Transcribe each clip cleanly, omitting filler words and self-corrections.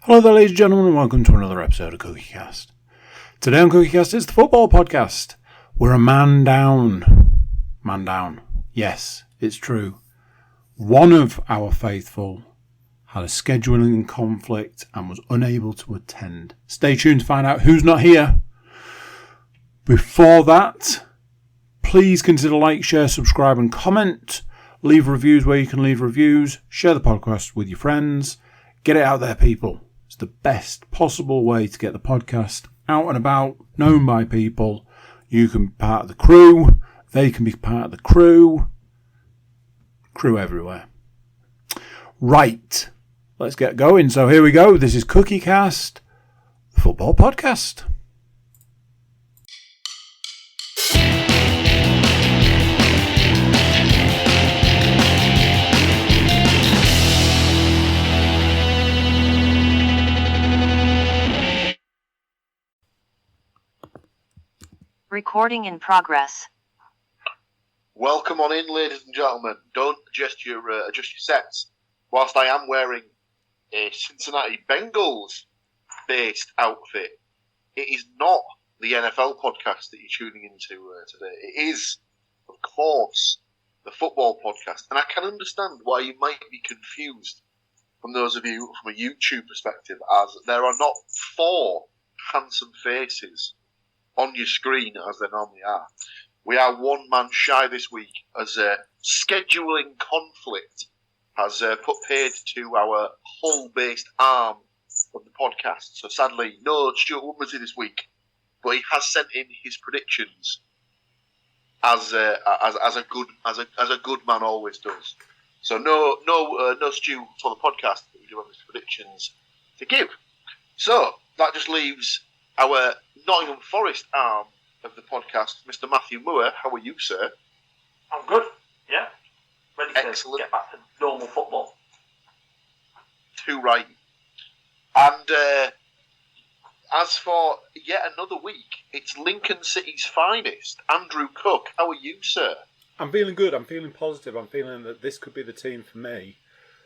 Hello there, ladies and gentlemen, and welcome to another episode of CookieCast. Today on CookieCast is the football podcast. We're a man down. Man down. Yes, it's true. One of our faithful had a scheduling conflict and was unable to attend. Stay tuned to find out who's not here. Before that, please consider like, share, subscribe and comment. Leave reviews where you can leave reviews. Share the podcast with your friends. Get it out there, people. It's the best possible way to get the podcast out and about, known by people. You can be part of the crew. They can be part of the crew. Crew everywhere. Right. Let's get going. So here we go. This is CookieCast, the football podcast. Recording in progress. Welcome on in, ladies and gentlemen. Don't adjust your sets. Whilst I am wearing a Cincinnati Bengals-based outfit, it is not the NFL podcast that you're tuning into today. It is, of course, the football podcast. And I can understand why you might be confused from those of you from a YouTube perspective, as there are not four handsome faces on your screen as there normally are. We are one man shy this week as a scheduling conflict has put paid to our Hull-based arm of the podcast. So sadly, no Stuart Woodmansey this week, but he has sent in his predictions as a good man always does. So no Stu for the podcast, but we do have his predictions to give. So that just leaves our Nottingham Forest arm of the podcast, Mr. Matthew Moore. How are you, sir? I'm good, yeah. Ready Excellent. to get back to normal football. Too right. And as for yet another week, it's Lincoln City's finest, Andrew Cook. How are you, sir? I'm feeling good. I'm feeling positive. I'm feeling that this could be the team for me.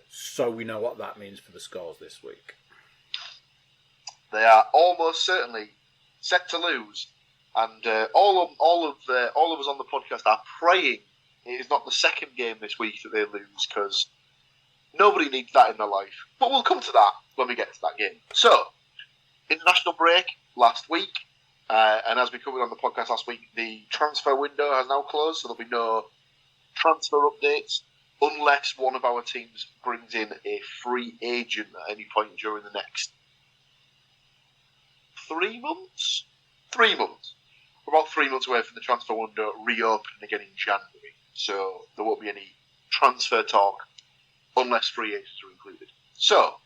So we know what that means for the scores this week. They are almost certainly set to lose, and all of us on the podcast are praying it is not the second game this week that they lose, because nobody needs that in their life. But we'll come to that when we get to that game. So, international break last week, and as we covered on the podcast last week, the transfer window has now closed, so there'll be no transfer updates unless one of our teams brings in a free agent at any point during the next 3 months? 3 months. We're about 3 months away from the transfer window reopening again in January. So there won't be any transfer talk unless free agents are included. So,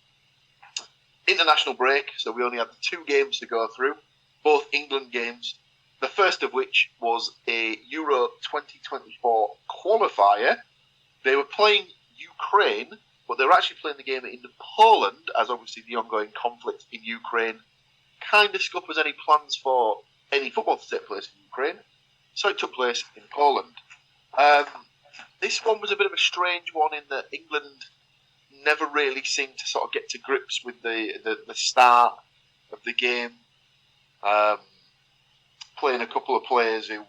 international break. So we only had 2 games to go through. Both England games. The first of which was a Euro 2024 qualifier. They were playing Ukraine, but they were actually playing the game in Poland, as obviously the ongoing conflict in Ukraine kind of scuppers any plans for any football to take place in Ukraine. So it took place in Poland. This one was a bit of a strange one in that England never really seemed to sort of get to grips with the start of the game. Playing a couple of players who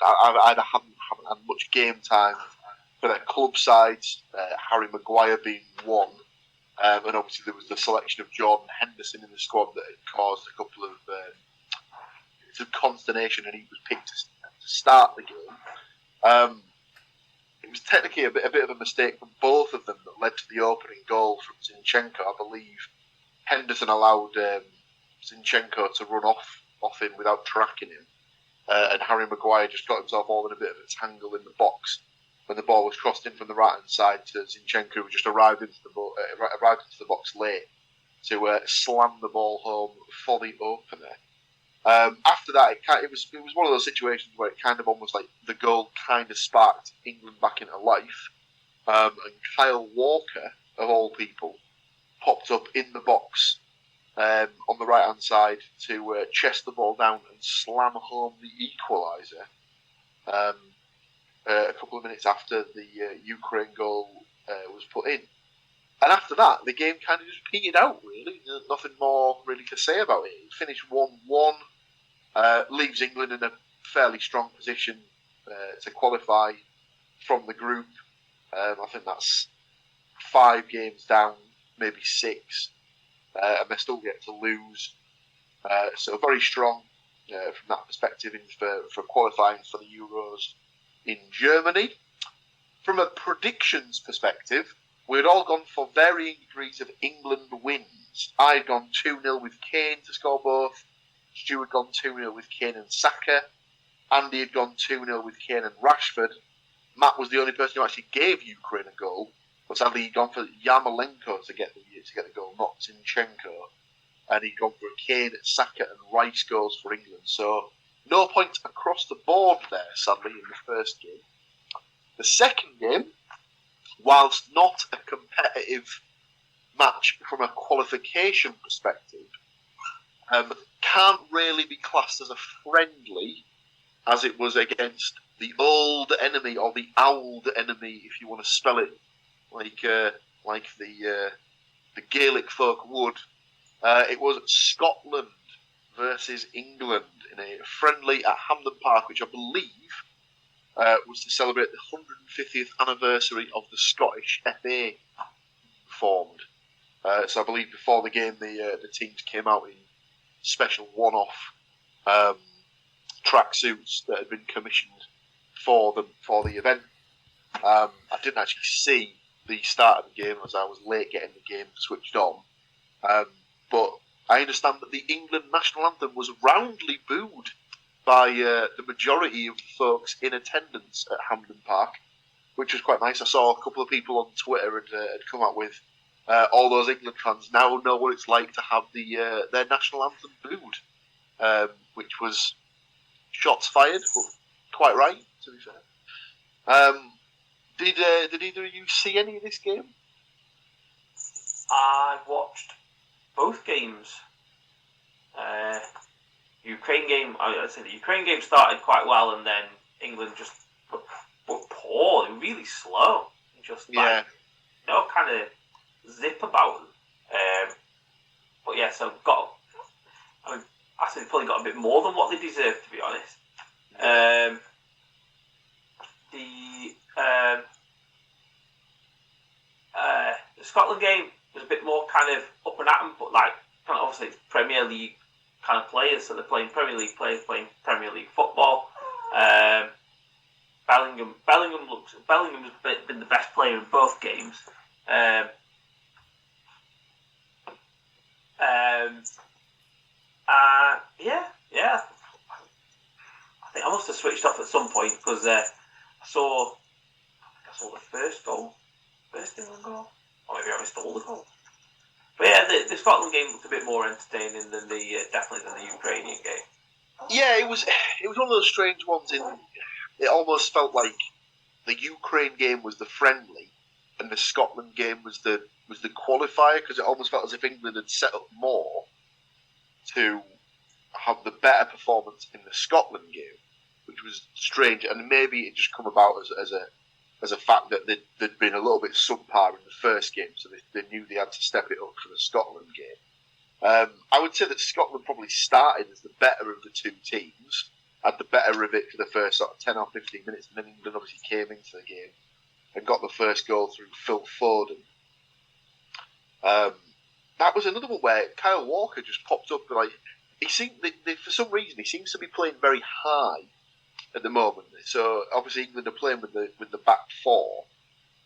either haven't had much game time for their club sides, Harry Maguire being one. And obviously there was the selection of Jordan Henderson in the squad that had caused a couple of some consternation, and he was picked to start the game. It was technically a bit of a mistake from both of them that led to the opening goal from Zinchenko. I believe Henderson allowed Zinchenko to run off him without tracking him, and Harry Maguire just got himself all in a bit of a tangle in the box when the ball was crossed in from the right hand side to Zinchenko, who just arrived into the box late to slam the ball home for the opener. After that, it was one of those situations where it kind of almost like the goal kind of sparked England back into life, and Kyle Walker, of all people, popped up in the box on the right hand side to chest the ball down and slam home the equaliser. A couple of minutes after the Ukraine goal was put in. And after that, the game kind of just petered out, really. There's nothing more really to say about it. It finished 1-1, leaves England in a fairly strong position to qualify from the group. I think that's 5 games down, maybe 6, and they still get to lose. So very strong from that perspective for qualifying for the Euros in Germany. From a predictions perspective, we'd all gone for varying degrees of England wins. I'd gone 2-0 with Kane to score both. Stuart had gone 2-0 with Kane and Saka. Andy had gone 2-0 with Kane and Rashford. Matt was the only person who actually gave Ukraine a goal, but sadly he'd gone for Yarmolenko to get the goal, not Zinchenko. And he'd gone for Kane, Saka and Rice goals for England. So no points across the board there, sadly, in the first game. The second game, whilst not a competitive match from a qualification perspective, can't really be classed as a friendly, as it was against the old enemy, or the old enemy, if you want to spell it like the Gaelic folk would. It was Scotland versus England in a friendly at Hampden Park, which I believe was to celebrate the 150th anniversary of the Scottish FA formed. So I believe before the game, the teams came out in special one-off tracksuits that had been commissioned for the event. I didn't actually see the start of the game as I was late getting the game switched on. But I understand that the England national anthem was roundly booed by the majority of the folks in attendance at Hampden Park, which was quite nice. I saw a couple of people on Twitter had come out with all those England fans now know what it's like to have their national anthem booed, which was shots fired, but quite right, to be fair. Did either of you see any of this game? I watched both games. Ukraine game. I'd say the Ukraine game started quite well, and then England just were poor. They were really slow. Just kind of zip about. But yeah, so I think they probably got a bit more than what they deserved, to be honest. The Scotland game was a bit more kind of up and at 'em, but like kind of obviously it's Premier League kind of players, so they're playing Premier League players playing Premier League football. Bellingham's been the best player in both games. I think I must have switched off at some point because I saw the first England goal, or maybe I missed all the goals. But yeah, the Scotland game looked a bit more entertaining than the Ukrainian game. Yeah, it was one of those strange ones. It almost felt like the Ukraine game was the friendly, and the Scotland game was the qualifier, because it almost felt as if England had set up more to have the better performance in the Scotland game, which was strange. And maybe it just come about as a fact that they'd been a little bit subpar in the first game, so they knew they had to step it up for the Scotland game. I would say that Scotland probably started as the better of the two teams, had the better of it for the first sort of 10 or 15 minutes, and then England obviously came into the game and got the first goal through Phil Foden. That was another one where Kyle Walker just popped up. Like he seemed, for some reason, he seems to be playing very high at the moment. So obviously England are playing with the back four,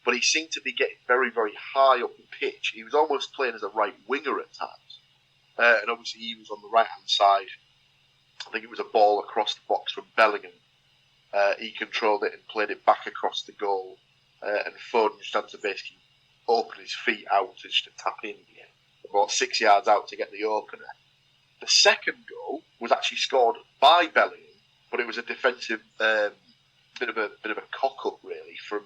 but he seemed to be getting very, very high up the pitch. He was almost playing as a right winger at times, and obviously he was on the right hand side. I think it was a ball across the box from Bellingham. He controlled it and played it back across the goal, and Foden just had to basically open his feet out to tap in again, about 6 yards out to get the opener. The second goal was actually scored by Bellingham, but it was a defensive bit of a cock up really from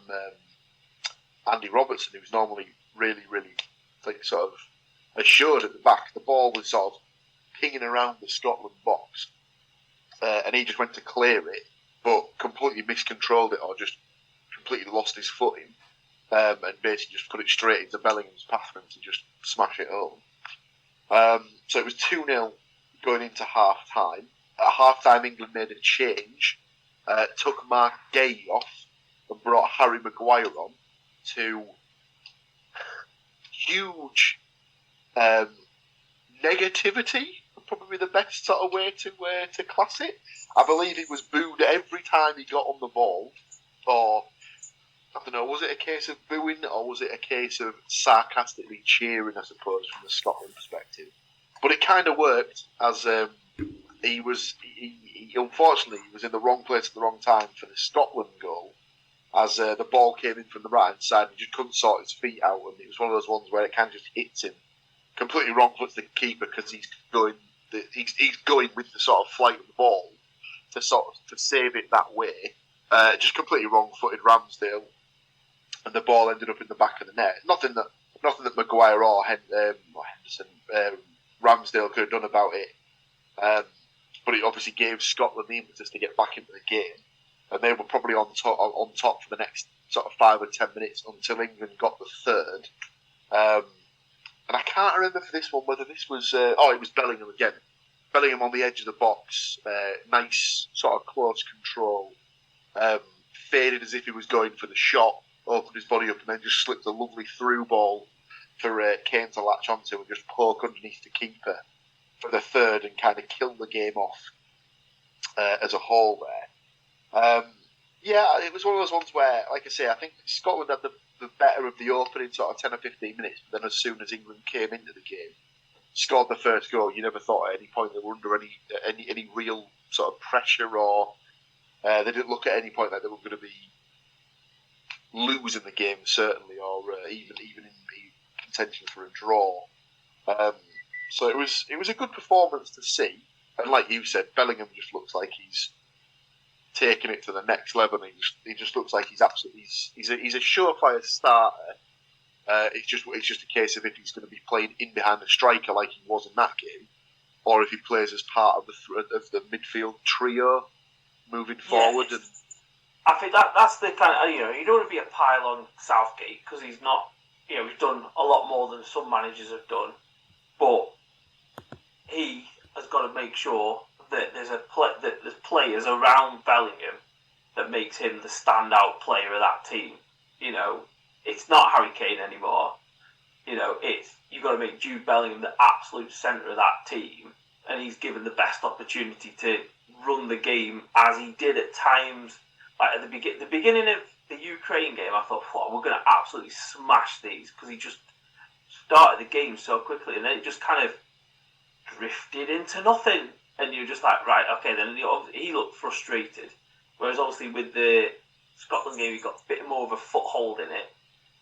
Andy Robertson, who's normally really, really like sort of assured at the back. The ball was sort of pinging around the Scotland box, and he just went to clear it, but completely miscontrolled it, or just completely lost his footing, and basically just put it straight into Bellingham's path for him to just smash it home. So it was 2-0 going into half-time. At half-time, England made a change, took Mark Gay off and brought Harry Maguire on to huge negativity, probably the best sort of way to class it. I believe he was booed every time he got on the ball, or I don't know, was it a case of booing or was it a case of sarcastically cheering, I suppose, from the Scotland perspective? But it kind of worked, as he unfortunately he was in the wrong place at the wrong time for the Scotland goal, as the ball came in from the right hand side and he just couldn't sort his feet out, and it was one of those ones where it kind of just hits him completely wrong foot the keeper because he's going with the sort of flight of the ball to save it that way. Just completely wrong-footed Ramsdale, and the ball ended up in the back of the net. Nothing that Maguire or Henderson, Ramsdale could have done about it. But it obviously gave Scotland the impetus to get back into the game, and they were probably on top for the next sort of 5 or 10 minutes until England got the third. And I can't remember for this one whether this was it was Bellingham again. Bellingham on the edge of the box, nice sort of close control, faded as if he was going for the shot, opened his body up and then just slipped a lovely through ball for Kane to latch onto and just poke underneath the keeper for the third and kind of kill the game off as a whole there. It was one of those ones where, like I say, I think Scotland had the better of the opening sort of 10 or 15 minutes, but then as soon as England came into the game, scored the first goal, you never thought at any point they were under any real sort of pressure, or they didn't look at any point like they were going to be losing the game, certainly, or even in contention for a draw. So it was a good performance to see, and like you said, Bellingham just looks like he's taking it to the next level. He just looks like he's a surefire starter. It's just a case of if he's going to be playing in behind the striker like he was in that game, or if he plays as part of the midfield trio moving forward. And I think that's the kind of, you don't want to be a pile on Southgate because he's not, he's done a lot more than some managers have done, but he has got to make sure that there's players around Bellingham that makes him the standout player of that team. It's not Harry Kane anymore. You've got to make Jude Bellingham the absolute centre of that team, and he's given the best opportunity to run the game as he did at times. Like at the beginning of the Ukraine game, I thought, we're going to absolutely smash these, because he just started the game so quickly, and then it just kind of drifted into nothing. And you're just like, right, okay, then he looked frustrated. Whereas obviously with the Scotland game, he got a bit more of a foothold in it.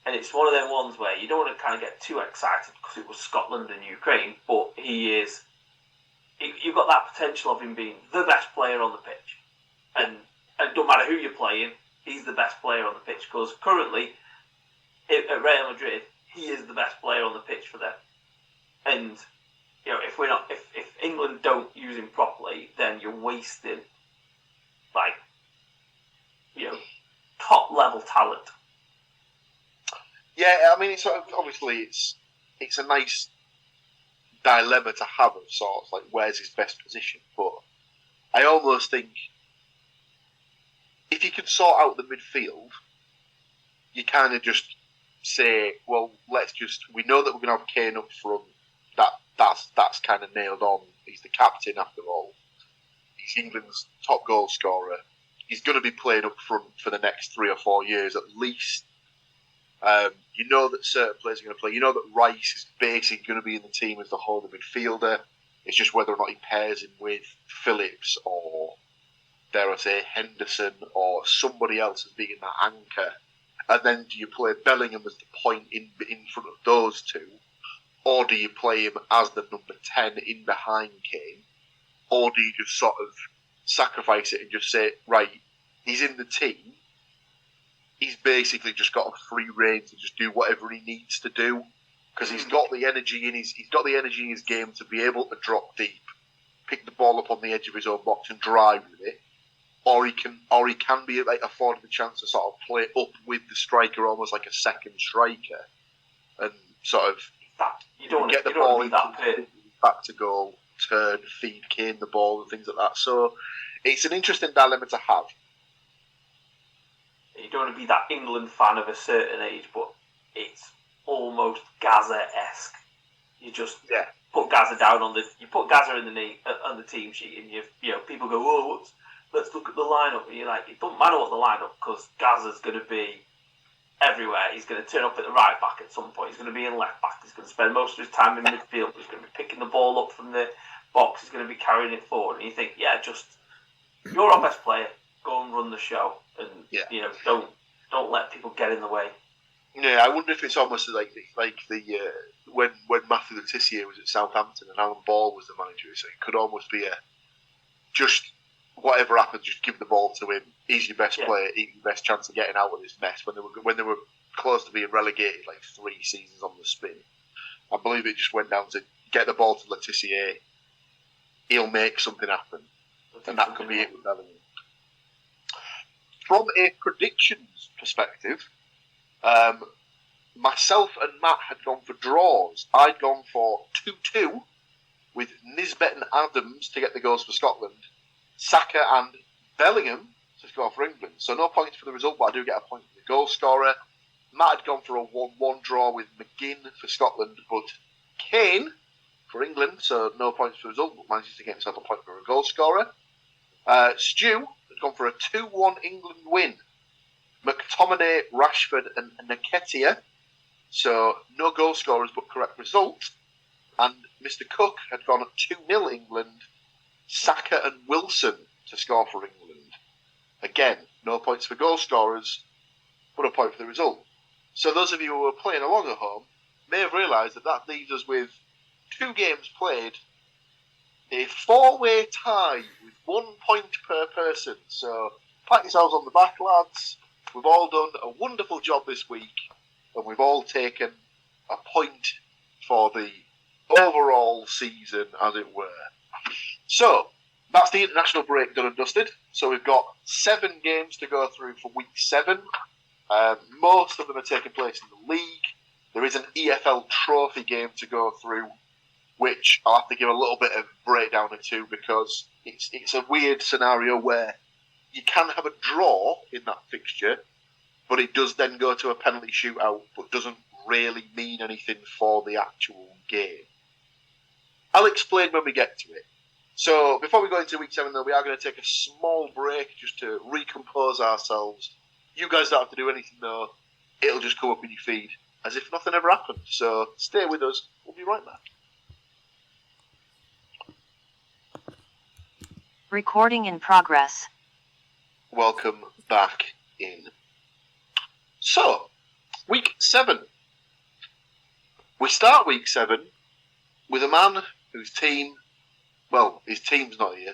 And it's one of them ones where you don't want to kind of get too excited because it was Scotland and Ukraine, but you've got that potential of him being the best player on the pitch. And it don't matter who you're playing, he's the best player on the pitch, because currently at Real Madrid, he is the best player on the pitch for them. And if England don't use him properly, then you're wasting top level talent. Yeah, I mean, it's a nice dilemma to have of sorts, like where's his best position. But I almost think if you can sort out the midfield, you kind of just say, well, we know that we're going to have Kane up front. That's kind of nailed on. He's the captain after all. He's England's top goal scorer. He's going to be playing up front for the next 3 or 4 years at least. You know that certain players are going to play. You know that Rice is basically going to be in the team as the holding midfielder. It's just whether or not he pairs him with Phillips or, dare I say, Henderson or somebody else as being that anchor. And then do you play Bellingham as the point in front of those two? Or do you play him as the number 10 in behind Kane? Or do you just sort of sacrifice it and just say, right, he's in the team. He's basically just got a free rein to just do whatever he needs to do, because he's got the energy in his game to be able to drop deep, pick the ball up on the edge of his own box and drive with it. or he can be like afforded the chance to sort of play up with the striker, almost like a second striker, and sort of get the ball back to goal, turn, feed Kane the ball, and things like that. So it's an interesting dilemma to have. You don't want to be that England fan of a certain age, but it's almost Gaza-esque. You just put Gaza down on put Gaza in on the team sheet, and people go, "Oh, let's look at the lineup." And you're like, it doesn't matter what the lineup, because Gaza's going to be everywhere. He's going to turn up at the right back at some point. He's going to be in left back. He's going to spend most of his time in midfield. He's going to be picking the ball up from the box. He's going to be carrying it forward. And you think, you're our best player. Go and run the show, and don't let people get in the way. Yeah, I wonder if it's almost like the when Matthew Le Tissier was at Southampton and Alan Ball was the manager. So it could almost be just whatever happens, just give the ball to him. He's your best player. He's your best chance of getting out of this mess. When they were close to being relegated, like 3 seasons on the spin, I believe it just went down to get the ball to Le Tissier. He'll make something happen, and that could be it with Bellingham. From a predictions perspective, myself and Matt had gone for draws. I'd gone for 2-2 with Nisbet and Adams to get the goals for Scotland, Saka and Bellingham to score for England. So no points for the result, but I do get a point for the goal scorer. Matt had gone for a 1-1 draw with McGinn for Scotland, but Kane for England, so no points for the result, but manages to get himself a point for a goal scorer. Stu had gone for a 2-1 England win. McTominay, Rashford and Nketiah, so no goal scorers but correct result. And Mr. Cook had gone at 2-0 England, Saka and Wilson to score for England. Again, no points for goal scorers, but a point for the result. So those of you who are playing along at home may have realised that leaves us with 2 games played, a 4-way tie with 1 point per person. So pat yourselves on the back, lads. We've all done a wonderful job this week, and we've all taken a point for the overall season, as it were. So that's the international break done and dusted. So we've got 7 games to go through for week 7. Most of them are taking place in the league. There is an EFL trophy game to go through, which I'll have to give a little bit of breakdown into, because it's a weird scenario where you can have a draw in that fixture, but it does then go to a penalty shootout, but doesn't really mean anything for the actual game. I'll explain when we get to it. So before we go into week 7, though, we are going to take a small break just to recompose ourselves. You guys don't have to do anything, though. It'll just come up in your feed as if nothing ever happened. So stay with us. We'll be right back. Recording in progress. Welcome back in. So, week 7. We start week 7 with a man whose team, well, his team's not here.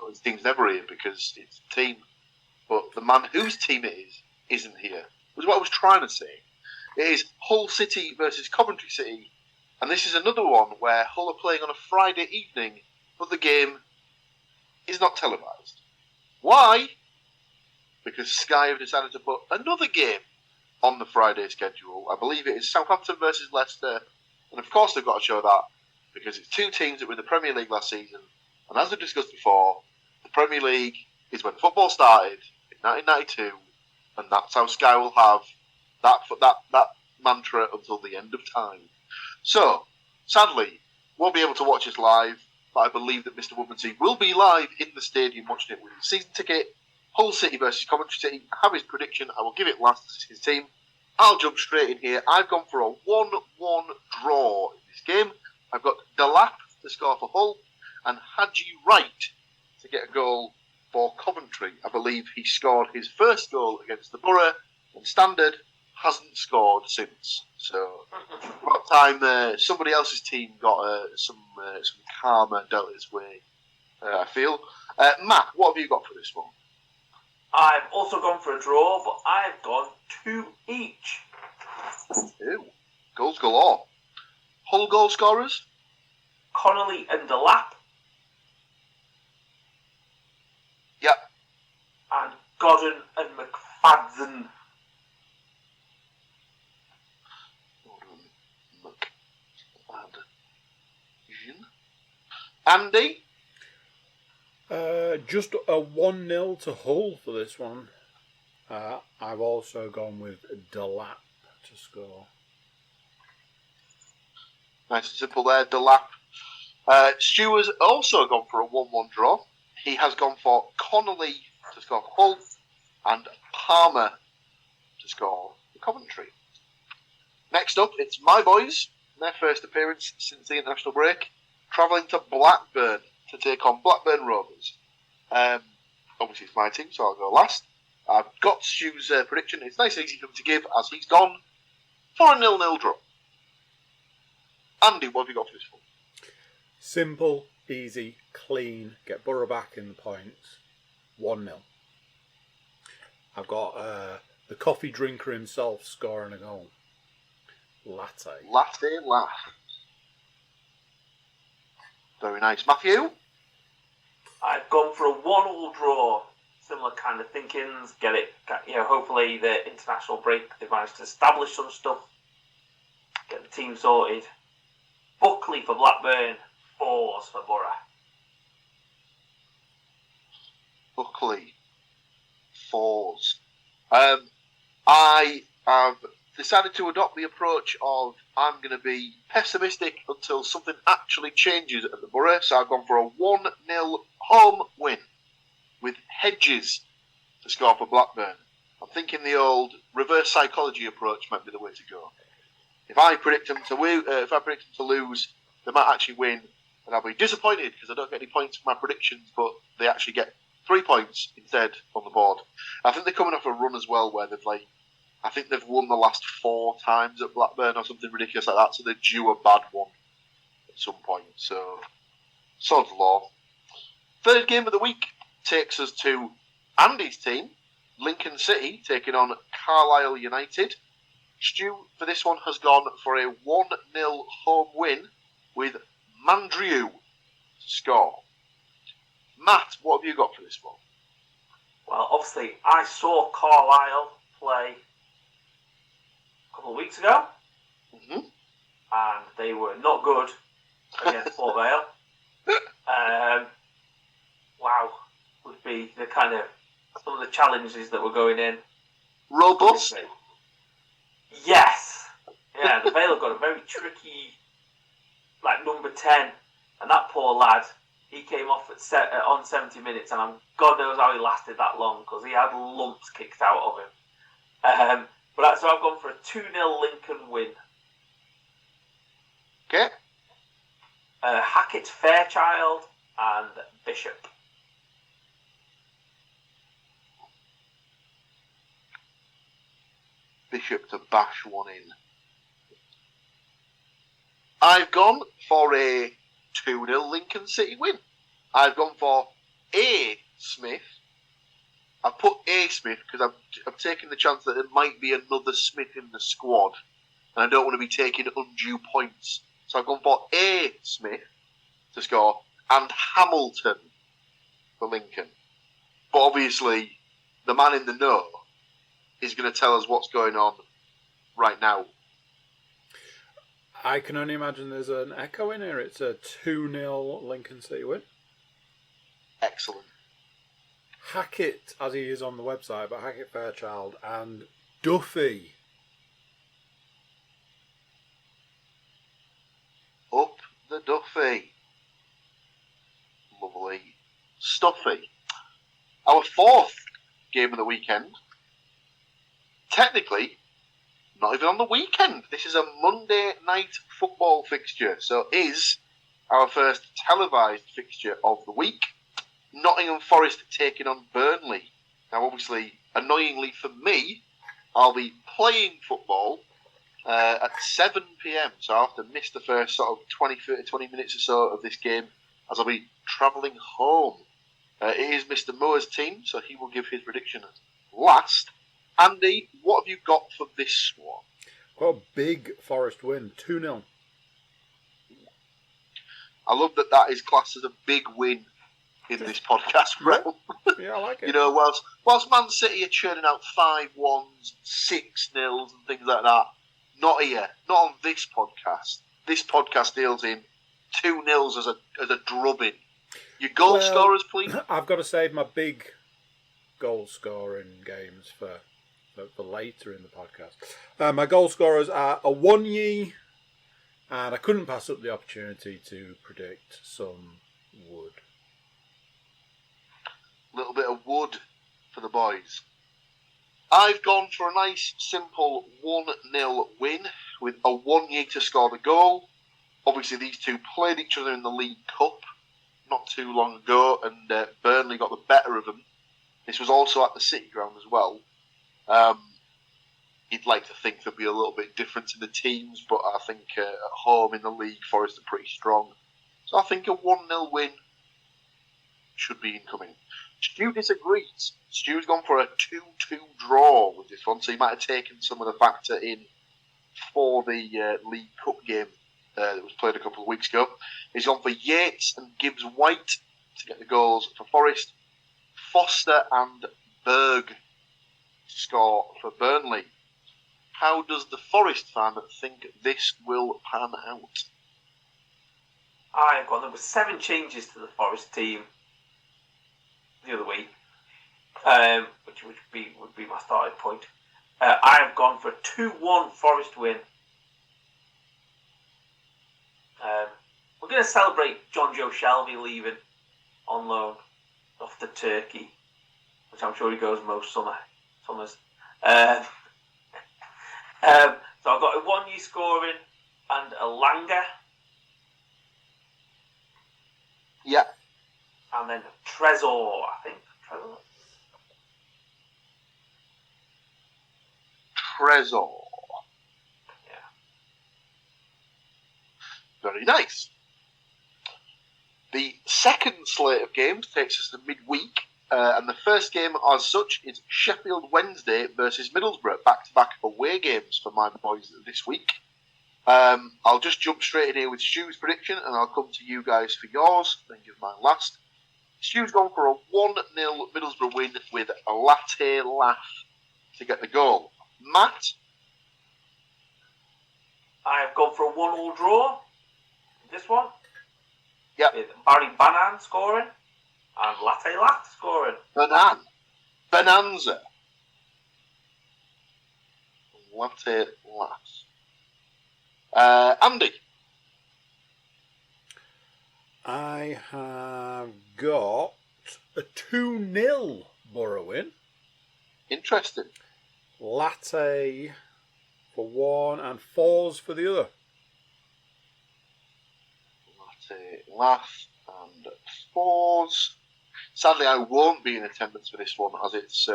His team's never here because it's a team. But the man whose team it is isn't here. Was what I was trying to say. It is Hull City versus Coventry City. And this is another one where Hull are playing on a Friday evening, but the game is not televised. Why? Because Sky have decided to put another game on the Friday schedule. I believe it is Southampton versus Leicester. And of course they've got to show that, because it's 2 teams that were in the Premier League last season. And as we discussed before, the Premier League is when football started in 1992, and that's how Sky will have that mantra until the end of time. So, sadly, won't be able to watch this live, but I believe that Mr. Woodmansey will be live in the stadium watching it with his season ticket. Hull City versus Coventry City. I have his prediction. I will give it last as his team. I'll jump straight in here. I've gone for a 1-1 draw in this game. I've got Delap to score for Hull and Haji Wright to get a goal for Coventry. I believe he scored his first goal against the Borough in Standard, hasn't scored since. So, about time somebody else's team got some karma dealt its way, I feel. Matt, what have you got for this one? I've also gone for a draw, but I've gone 2 each. Ew. Goals galore. Hull goal scorers? Connolly and Delap. Yep. Godden and McFadden. Andy? Just a 1-0 to Hull for this one. I've also gone with Delap to score. Nice and simple there, Delap. Stuart's also gone for a 1-1 draw. He has gone for Connolly to score for Hull and Palmer to score for Coventry. Next up, it's my boys, their first appearance since the international break, travelling to Blackburn to take on Blackburn Rovers. Obviously, it's my team, so I'll go last. I've got Stu's prediction. It's nice and easy for him to give, as he's gone for a 0-0 draw. Andy, what have you got for this one? Simple, easy, clean. Get Borough back in the points. 1-0. I've got the coffee drinker himself scoring a goal. Latte. Latte. Very nice. Matthew? I've gone for a 1-1 draw. Similar kind of thinkings. Hopefully the international break, they've managed to establish some stuff. Get the team sorted. Buckley for Blackburn. 4s for Borough. Buckley. 4s. I have decided to adopt the approach of I'm going to be pessimistic until something actually changes at the Borough. So I've gone for a 1-0 home win with Hedges to score for Blackburn. I'm thinking the old reverse psychology approach might be the way to go. If I predict them to lose, they might actually win, and I'll be disappointed because I don't get any points for my predictions, but they actually get 3 points instead on the board. I think they're coming off a run as well where I think they've won the last 4 times at Blackburn or something ridiculous like that, so they're due a bad one at some point. So, sod's law. Third game of the week takes us to Andy's team, Lincoln City, taking on Carlisle United. Stu, for this one, has gone for a 1-0 home win with Mandrieu to score. Matt, what have you got for this one? Well, obviously, I saw Carlisle play a couple of weeks ago, and they were not good against Port Vale. Wow, would be the kind of some of the challenges that were going in. Robust? Yes. Yeah, the Vale have got a very tricky, number 10, and that poor lad, he came off on 70 minutes, and God knows how he lasted that long, because he had lumps kicked out of him. So I've gone for a 2-0 Lincoln win. Okay. Hackett, Fairchild, and Bishop. Bishop to bash one in. I've gone for a 2-0 Lincoln City win. I've gone for A. Smith. I've put A. Smith because I've taken the chance that there might be another Smith in the squad, and I don't want to be taking undue points. So I've gone for A. Smith to score and Hamilton for Lincoln. But obviously, the man in the know is going to tell us what's going on right now. I can only imagine there's an echo in here. It's a 2-0 Lincoln City win. Excellent. Hackett, as he is on the website, but Hackett, Fairchild, and Duffy. Up the Duffy. Lovely. Stuffy. Our fourth game of the weekend. Technically, not even on the weekend. This is a Monday night football fixture, so is our first televised fixture of the week. Nottingham Forest taking on Burnley. Now, obviously, annoyingly for me, I'll be playing football at 7 p.m, so I'll have to miss the first sort of 20 minutes or so of this game, as I'll be travelling home. It is Mr. Moa's team, so he will give his prediction last. Andy, what have you got for this one? Got a big Forest win, 2-0. I love that is classed as a big win in this podcast realm. Yeah, I like it. You know, whilst Man City are churning out 5-1s, 6-0s and things like that, not here, not on this podcast. This podcast deals in 2-0s as a drubbing. Your goal scorers, please. I've got to save my big goal scoring games for later in the podcast. My goal scorers are Awoniyi, and I couldn't pass up the opportunity to predict some Wood. A little bit of Wood for the boys. I've gone for a nice, simple 1-0 win with Awoniyi to score the goal. Obviously, these two played each other in the League Cup not too long ago, and Burnley got the better of them. This was also at the City ground as well. You'd like to think there'd be a little bit difference in the teams, but I think at home in the league, Forest are pretty strong. So I think a 1-0 win should be incoming. Stu disagrees. Stu's gone for a 2-2 draw with this one, so he might have taken some of the factor in for the League Cup game that was played a couple of weeks ago. He's gone for Yates and Gibbs-White to get the goals for Forest. Foster and Berg to score for Burnley. How does the Forest fan think this will pan out? I've got there were 7 changes to the Forest team the other week, which would be my starting point. I have gone for a 2-1 Forest win. We're going to celebrate John Joe Shelby leaving on loan off to Turkey, which I'm sure he goes most summers. So I've got a Awoniyi scoring and a Langer. Yeah. And then Trezor, I think. Trezor. Yeah. Very nice. The second slate of games takes us to midweek, and the first game as such is Sheffield Wednesday versus Middlesbrough, back-to-back away games for my boys this week. I'll just jump straight in here with Stu's prediction, and I'll come to you guys for yours, then give mine last. Stu's gone for a 1-0 Middlesbrough win with a latte laugh to get the goal. Matt? I have gone for a 1-1 draw. This one. Yep. With Barry Banan scoring and Latte Latte scoring. Bonanza. Latte laugh. Andy? I have got a 2-0 Borough win. Interesting. Latte for one and fours for the other. Latte laugh and fours. Sadly, I won't be in attendance for this one, as it's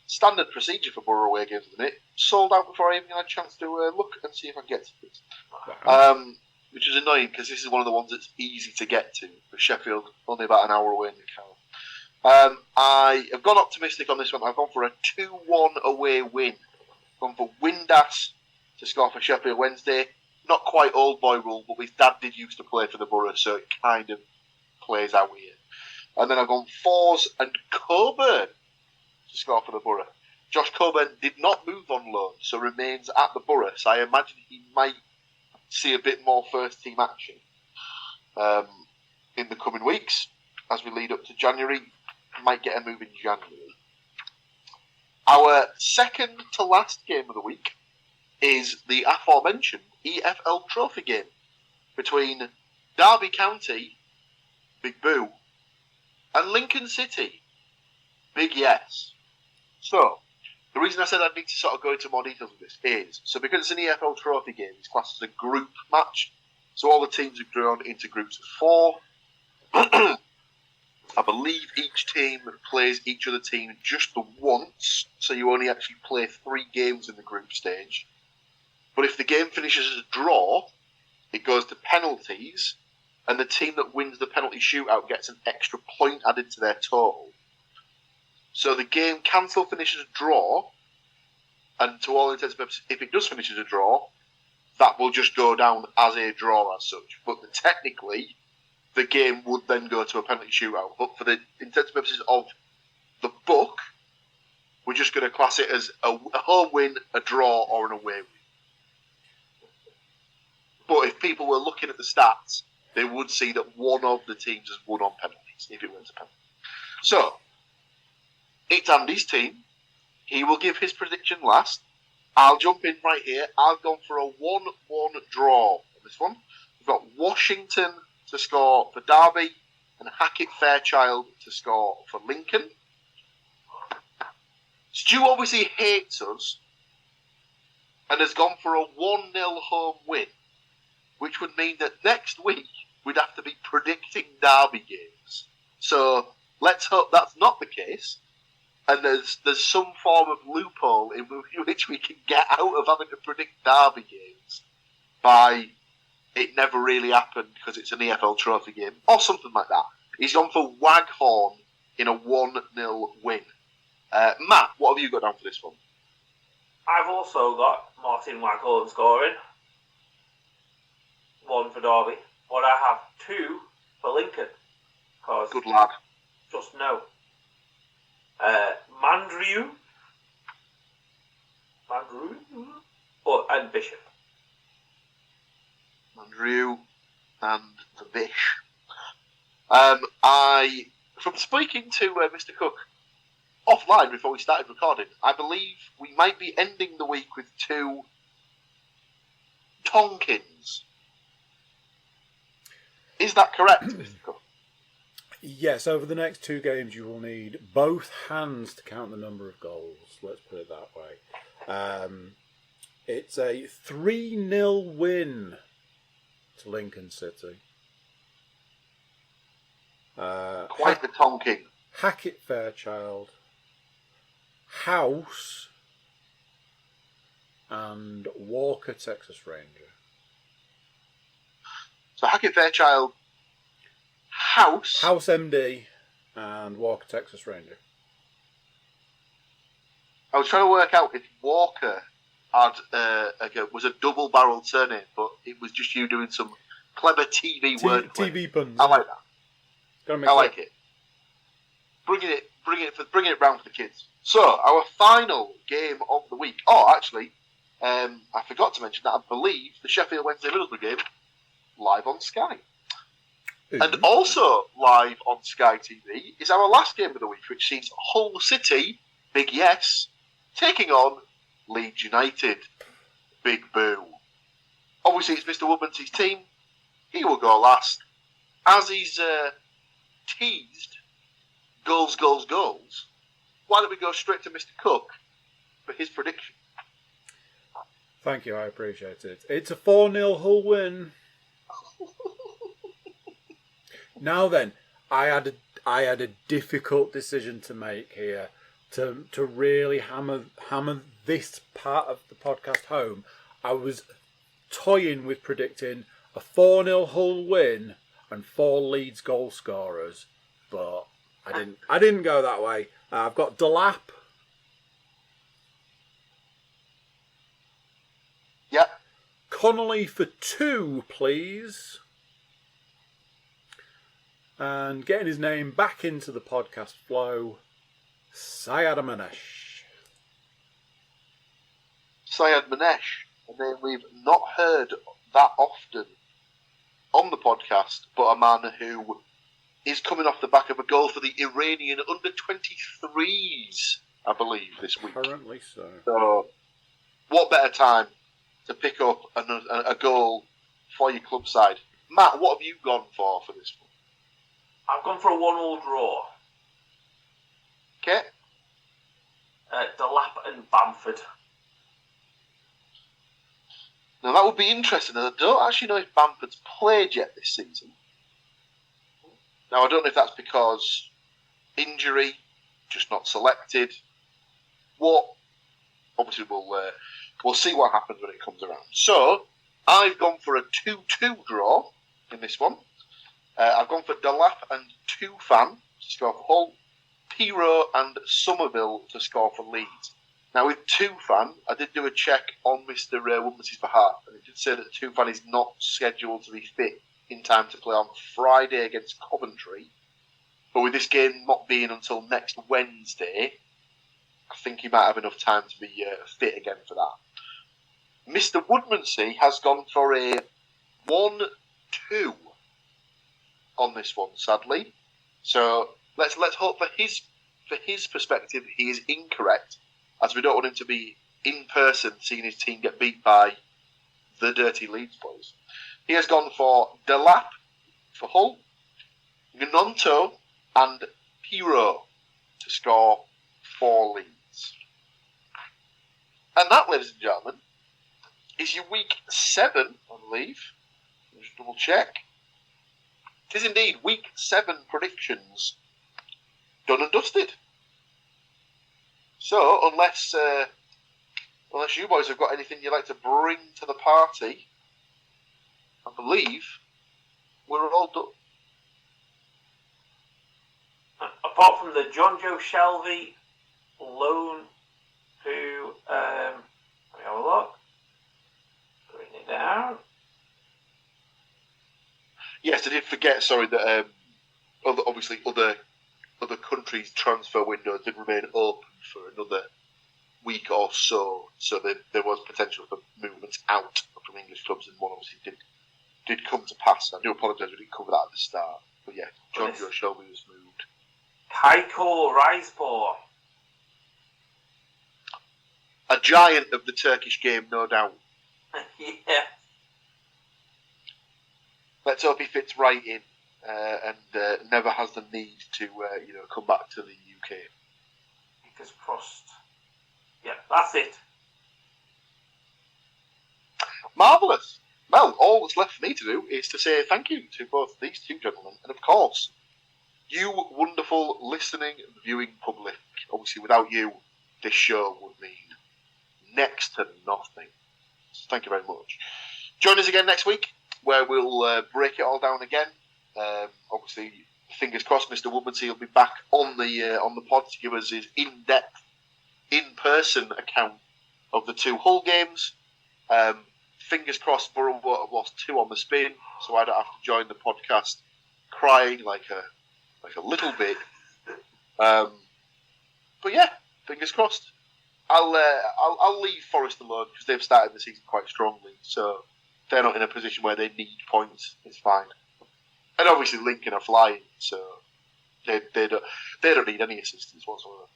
standard procedure for Borough away games at the minute. Sold out before I even had a chance to look and see if I can get to it. Wow. Which is annoying because this is one of the ones that's easy to get to. For Sheffield, only about an hour away in the car. I have gone optimistic on this one. I've gone for a 2-1 away win. Gone for Windass to score for Sheffield Wednesday. Not quite old boy rule, but his dad did used to play for the Borough, so it kind of plays out here. And then I've gone Fours and Coburn to score for the Borough. Josh Coburn did not move on loan, so remains at the Borough. So I imagine he might see a bit more first team action in the coming weeks as we lead up to January. Might get a move in January. Our second to last game of the week is the aforementioned EFL Trophy game between Derby County, Big Boo, and Lincoln City, Big Yes. So, the reason I said I'd need to sort of go into more details of this is, so because it's an EFL Trophy game, it's classed as a group match, so all the teams are drawn into groups of 4. I believe each team plays each other team just the once, so you only actually play 3 games in the group stage. But if the game finishes as a draw, it goes to penalties, and the team that wins the penalty shootout gets an extra point added to their total. So the game can still finish as a draw, and to all intents and purposes, if it does finish as a draw, that will just go down as a draw as such. But technically, the game would then go to a penalty shootout. But for the intents purposes of the book, we're just going to class it as a home win, a draw, or an away win. But if people were looking at the stats, they would see that one of the teams has won on penalties, if it went to penalty. So, it's Andy's team. He will give his prediction last. I'll jump in right here. I've gone for a 1-1 draw on this one. We've got Washington to score for Derby and Hackett Fairchild to score for Lincoln. Stu obviously hates us and has gone for a 1-0 home win, which would mean that next week we'd have to be predicting Derby games. So let's hope that's not the case, and there's some form of loophole in which we can get out of having to predict Derby games by it never really happened because it's an EFL trophy game or something like that. He's gone for Waghorn in a 1-0 win. Matt, what have you got down for this one? I've also got Martin Waghorn scoring. 1 for Derby. But I have 2 for Lincoln. Good lad. Just no. Mandrew, and Bishop. Mandrew and the Bish. From speaking to Mr. Cook offline before we started recording, I believe we might be ending the week with 2 Tonkins. Is that correct, Mr. Cook? Yes, over the next 2 games you will need both hands to count the number of goals. Let's put it that way. It's a 3-0 win to Lincoln City. Quite the Tonking. Hackett Fairchild, House, and Walker Texas Ranger. So Hackett Fairchild, House MD, and Walker Texas Ranger. I was trying to work out if Walker had was a double-barreled surname, but it was just you doing some clever TV wordplay. TV puns. I like that. I like it. Bringing it round for the kids. So our final game of the week. Oh, actually, I forgot to mention that I believe the Sheffield Wednesday Middlesbrough game live on Sky. And also live on Sky TV is our last game of the week, which sees Hull City, big yes, taking on Leeds United, big boo. Obviously, it's Mr. Woodmansey's team. He will go last. As he's teased goals, why don't we go straight to Mr. Cook for his prediction? Thank you, I appreciate it. It's a 4-0 Hull win. Now then, I had a difficult decision to make here to really hammer this part of the podcast home. I was toying with predicting a 4-0 Hull win and 4 Leeds goal scorers, but I didn't go that way. I've got Delap. Yep. Connolly for 2, please. And getting his name back into the podcast flow, Syed Manesh. Syed Manesh, a name we've not heard that often on the podcast, but a man who is coming off the back of a goal for the Iranian under-23s, I believe, this week. Apparently so. So, what better time to pick up a goal for your club side? Matt, what have you gone for this one? I've gone for a 1-1 draw. Okay. Delap and Bamford. Now that would be interesting. I don't actually know if Bamford's played yet this season. Now I don't know if that's because injury, just not selected. What? Obviously we'll see what happens when it comes around. So I've gone for a 2-2 draw in this one. I've gone for Delap and Tufan to score for Hull, Piro and Somerville to score for Leeds. Now with Tufan, I did do a check on Mr. Woodmansey's behalf, and it did say that Tufan is not scheduled to be fit in time to play on Friday against Coventry. But with this game not being until next Wednesday, I think he might have enough time to be fit again for that. Mr. Woodmansey has gone for a 1-2 on this one, sadly. So let's hope for his perspective he is incorrect, as we don't want him to be in person seeing his team get beat by the Dirty Leeds boys. He has gone for Delap for Hull, Gnonto and Piro to score 4 leads. And that, ladies and gentlemen, is your week 7 on leave. Just double check. It is indeed week 7 predictions done and dusted. So, unless you boys have got anything you'd like to bring to the party, I believe we're all done. Apart from the John Joe Shelby loan, who, let me have a look. Bring it down. Yes, I did forget, sorry, that obviously other countries' transfer windows did remain open for another week or so, so there was potential for movements out from English clubs, and one obviously did come to pass. I do apologise we didn't cover that at the start, but yeah, John Joe Shelby was moved. Kaiko Rizepor. A giant of the Turkish game, no doubt. Yeah. Let's hope he fits right in and never has the need to come back to the UK. Fingers crossed. Yeah, that's it. Marvellous. Well, all that's left for me to do is to say thank you to both these two gentlemen, and of course, you wonderful listening and viewing public. Obviously, without you, this show would mean next to nothing. So thank you very much. Join us again next week, where we'll break it all down again. Obviously, fingers crossed, Mr. Woodmansey will be back on the pod to give us his in-depth, in-person account of the 2 Hull games. Fingers crossed, Borough won't have lost 2 on the spin, so I don't have to join the podcast crying like a little bit. But yeah, fingers crossed. I'll leave Forest alone because they've started the season quite strongly, so they're not in a position where they need points. It's fine. And obviously Lincoln are flying, so they don't need any assistance whatsoever.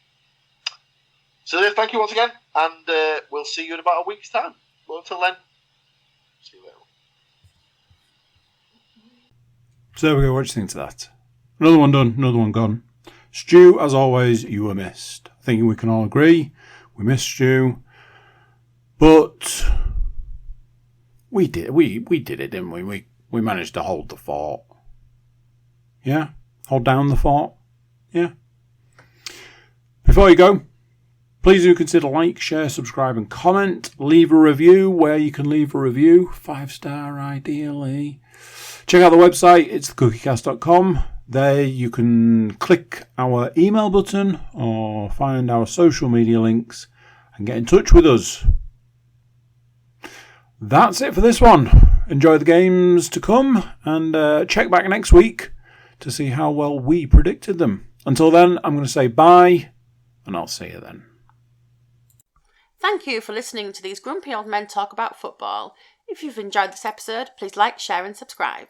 So thank you once again, and we'll see you in about a week's time. Well, until then, see you later. So there we go, what do you think to that? Another one done, another one gone. Stu, as always, you were missed. I think we can all agree, we missed Stu. But we did it, didn't we? We managed to hold the fort. Yeah? Hold down the fort. Yeah? Before you go, please do consider like, share, subscribe and comment. Leave a review where you can leave a review. 5-star ideally. Check out the website, it's thecookiecast.com. There you can click our email button or find our social media links and get in touch with us. That's it for this one. Enjoy the games to come and check back next week to see how well we predicted them. Until then, I'm going to say bye and I'll see you then. Thank you for listening to these grumpy old men talk about football. If you've enjoyed this episode, please like, share and subscribe.